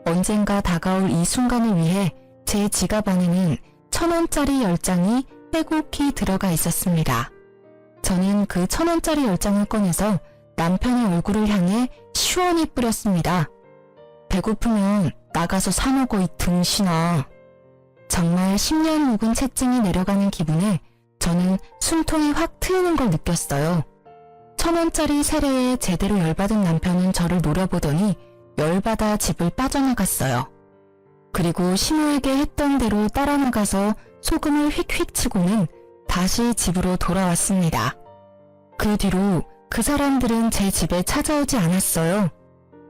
언젠가 다가올 이 순간을 위해 제 지갑 안에는 1,000원짜리 10장이 빼곡히 들어가 있었습니다. 저는 그 1,000원짜리 10장을 꺼내서 남편의 얼굴을 향해 시원히 뿌렸습니다. 배고프면 나가서 사 먹어 이 등신아. 정말 10년 묵은 채증이 내려가는 기분에 저는 숨통이 확 트이는 걸 느꼈어요. 1,000원짜리 세례에 제대로 열받은 남편은 저를 노려보더니 열받아 집을 빠져나갔어요. 그리고 시모에게 했던 대로 따라 나가서 소금을 휙휙 치고는 다시 집으로 돌아왔습니다. 그 뒤로 그 사람들은 제 집에 찾아오지 않았어요.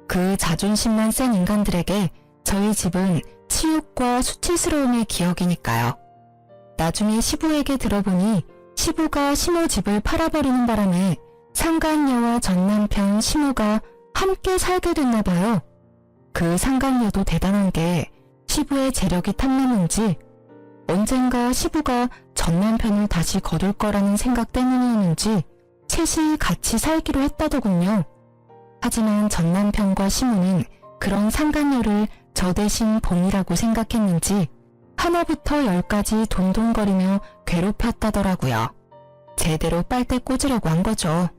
그 자존심만 센 인간들에게 저희 집은 치욕과 수치스러움의 기억이니까요. 나중에 시부에게 들어보니 시부가 시모 집을 팔아버리는 바람에 상간녀와 전남편 시모가 함께 살게 됐나 봐요. 그 상간녀도 대단한 게 시부의 재력이 탐나는지 언젠가 시부가 전 남편을 다시 거둘 거라는 생각 때문이었는지 셋이 같이 살기로 했다더군요. 하지만 전 남편과 시부는 그런 상간녀를 저 대신 본이라고 생각했는지 하나부터 열까지 동동거리며 괴롭혔다더라고요. 제대로 빨대 꽂으려고 한 거죠.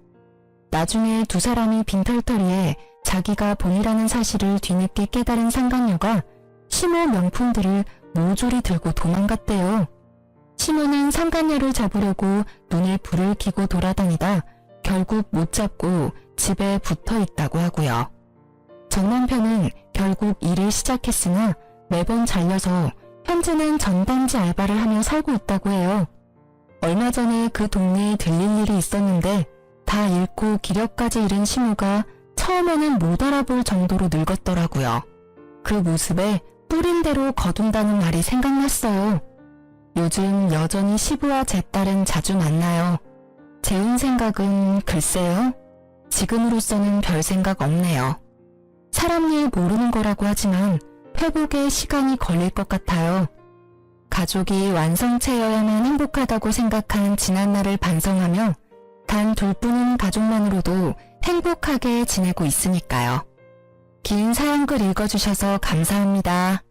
나중에 두 사람이 빈털터리에 자기가 본이라는 사실을 뒤늦게 깨달은 상간녀가 시모 명품들을 모조리 들고 도망갔대요. 시모는 상간녀를 잡으려고 눈에 불을 켜고 돌아다니다 결국 못 잡고 집에 붙어 있다고 하고요. 전 남편은 결국 일을 시작했으나 매번 잘려서 현재는 전단지 알바를 하며 살고 있다고 해요. 얼마 전에 그 동네에 들릴 일이 있었는데 다 잃고 기력까지 잃은 시모가 처음에는 못 알아볼 정도로 늙었더라고요. 그 모습에 뿌린 대로 거둔다는 말이 생각났어요. 요즘 여전히 시부와 제 딸은 자주 만나요. 재혼 생각은 글쎄요. 지금으로서는 별 생각 없네요. 사람 일 모르는 거라고 하지만 회복에 시간이 걸릴 것 같아요. 가족이 완성체여야만 행복하다고 생각한 지난날을 반성하며 단 둘뿐인 가족만으로도 행복하게 지내고 있으니까요. 긴 사연글 읽어주셔서 감사합니다.